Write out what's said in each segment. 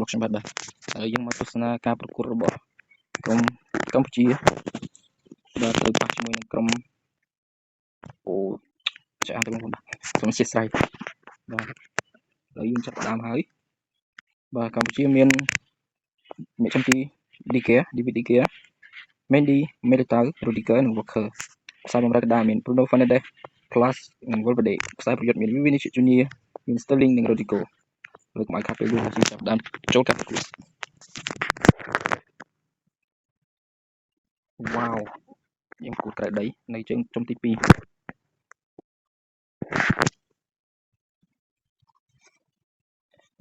មកខ្ញុំបាទហើយយើងមកទស្សនាការប្រកួតរបស់ក្រុមកម្ពុជាបាទទៅប៉ះជាមួយនឹងក្រុមអូចាស់ទៅបងប្អូនក្រុមជាស្រ័យបាទហើយយើងចាប់ផ្ដើមហើយបាទកម្ពុជាមានអ្នកចំទីឌីហ្គេDavid De Gea Mendy Militao Rudiger និង Walker ខ្សែបម្រើកណ្ដាលមាន Bruno Fernandes Plus និង Valverde ខ្សែប្រយុទ្ធមាន Vinicius Junior មាន Sterling និង Rodrigo លើកមកខាត់ពេលយើងចាប់ផ្ដើមចូលកាត់ប្រកួតវ៉ាវយើងប្រកួតក្រៅដីនៅជើងចំទី2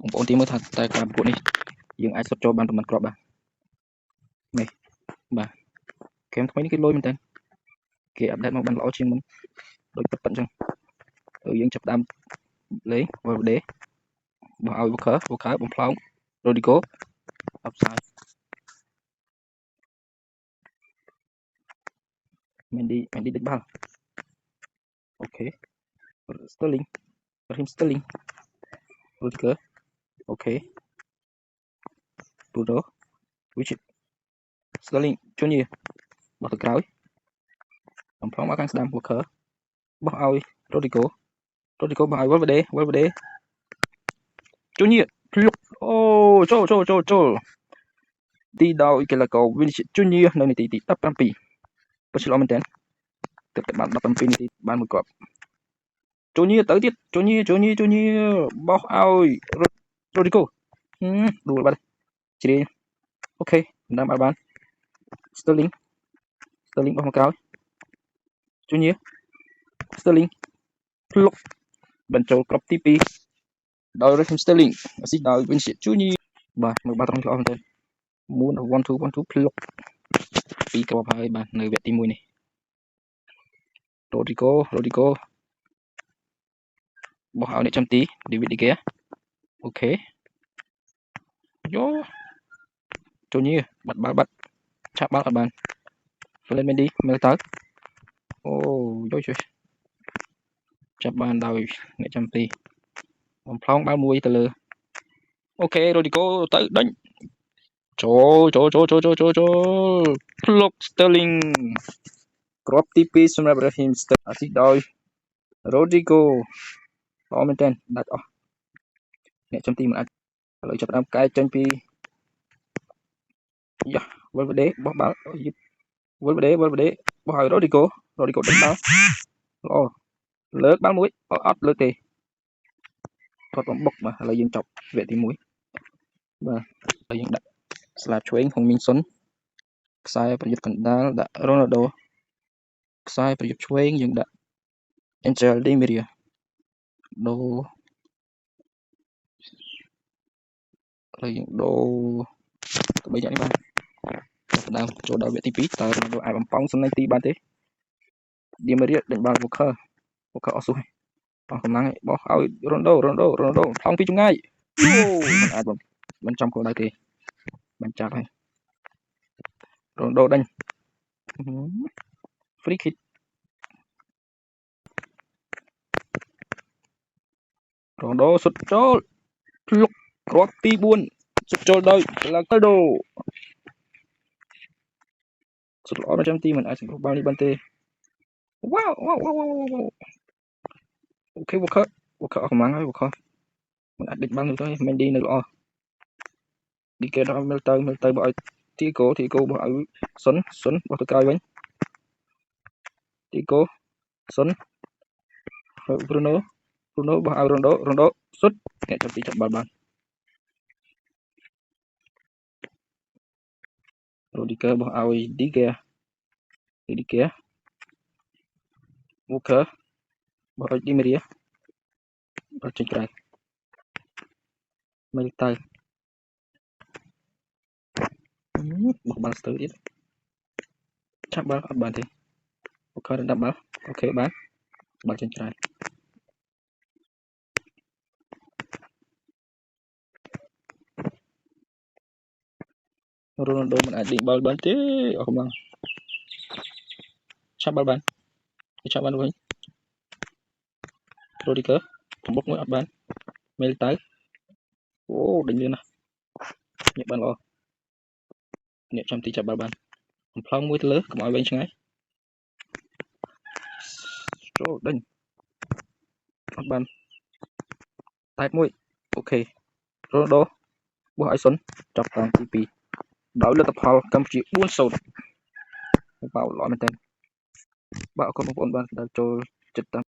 បងប្អូនទីមើលថាតែការប្រកួតនេះយើងអាចសុទ្ធចូលបានប៉ុន្មានគ្រាប់បាទនេះបាទហ្គេមថ្មីនេះគេលុយមែនតើគេអាប់ដេតមកបានល្អជាងមុនដូចប៉ិតអញ្ចឹងហើយយើងចាប់ដើមលេង Valverde បោះឲ្យ Walker បំផ្លោង Rodrigo អបសាយ Mendy ដឹកបាល់អូខេ Sterling Raheem Sterling Rudiger អូខេ Bruno Vinicius Sterling Junior បោះទៅក្រោយបំផ្លោងមកខាងស្ដាំ Walker បោះឲ្យ Rodrigo បោះឲ្យ Valverde Junior ភ្លុកអូចូលទីដោយកីឡាករ Vinicius Junior នៅនាទី17ពិតជាល្អមែនតើទើបតែបាន17នាទីបានមួយគ្រាប់ Junior ទៅទៀត Junior បោះឲ្យ Rodrigo ដួលបាត់ជ្រាយអូខេដំបាល់បាន Sterling បោះមកក្រោយ Junior Sterling ភ្លុកបញ្ចូលគ្រាប់ទី2ដោយ Raheem Sterling អស៊ីដោយ Vinicius Junior បាទមើលបាល់ត្រង់ល្អមែនតើ1 2ភ្លុក2គ្រាប់ហើយបាទនៅវគ្គទី1នេះ Rodrigo បោះឲ្យអ្នកចាំទី David De Gea អូខេយោ Junior បាត់ឆាប់បាល់អត់បាន Mendy មើលទៅអូយោចាប់បានដោយអ្នកចាំទីបំផ្លោងបាល់មួយទៅលើអូខេ Rodrigo ទៅដេញចូលភ្លុក Sterling គ្រាប់ទី2សម្រាប់ Raheem Sterling អស៊ីដោយ Rodrigo ល្អមែនតើដាច់អស់អ្នកចំទីមិនអាចឥឡូវចាប់ផ្ដើមកែចេញពីយ៉ា Valverde បោះបាល់ Valverde បោះឲ្យ Rodrigo ដេញបាល់ល្អលើកបាល់មួយអត់លើកទេគាត់បំបុកបាទឥឡូវយើងចប់វគ្គទី1បាទហើយយើងដាក់ស្លាបឆ្វេងហុងមីងសុនខ្សែប្រយុទ្ធកណ្ដាលដាក់ Ronaldo ខ្សែប្រយុទ្ធឆ្វេងយើងដាក់ Angel Di Maria ដូរហើយយើងដូរទៅ3យ៉ាងនេះបាទចាប់ដើមចូលដល់វគ្គទី2តើ Ronaldo អាចបំផង់សំណាញ់ទីបានទេ Di Maria ដេញបាល់ Walker អស់សោះហើយអស់កម្លាំងបោះឲ្យ Ronaldo ថងពីចម្ងាយអូមិនអាចមិនចំគោលដៅទេបានចាប់ហើយ Ronaldo ដេញ free kick Ronaldo សុតចូលភ្លុកគ្រាប់ទី4សុតចូលដោយ Ronaldo សុតល្អមែនចាំទីមិនអាចសម្រួលបាល់នេះបានទេវ៉ាវអូខេ Walker អស់កម្លាំងហើយ Walker មិនអាចដេញបាល់នោះទេ Mendy នៅល្អ ឌីកេដល់មើលទៅបោះឲ្យទីកូបោះឲ្យសុនបោះទៅក្រោយវិញទីកូសុនហើយ Bruno បោះឲ្យ Ronaldo សុតអ្នកចាប់ទីចាប់បាល់បាន Rudiger បោះឲ្យ De Gea Walker បោះឲ្យ Di Maria បាល់ចេញក្រៅមើលទៅបោះបាល់ស្ទើរទៀតឆាប់បាល់អត់បានទេ Walker ដាក់បាល់អូខេបានបាល់ចេញក្រៅRonaldo មិនអាចដេញបាល់បានទេអស់កម្លាំងឆាប់បាល់បានវិញ Rudiger បំបុកមួយអត់បានមេលទៅអូដេញលឿនណាស់ ញាក់បានល្អញាក់ចាំទីចាប់បាល់បានបំផ្លងមួយទៅលើកុំឲ្យវែងឆ្ងាយចូលដេញអត់បានតែមួយអូខេរ៉ូណាល់ដូបោះឲ្យសុនចាប់តាមទី2ដោយលទ្ធផលកម្ពុជា 4-0 បាល់ល្អមែនតើបាទអរគុណបងប្អូនបានដែលចូលចិត្តតាម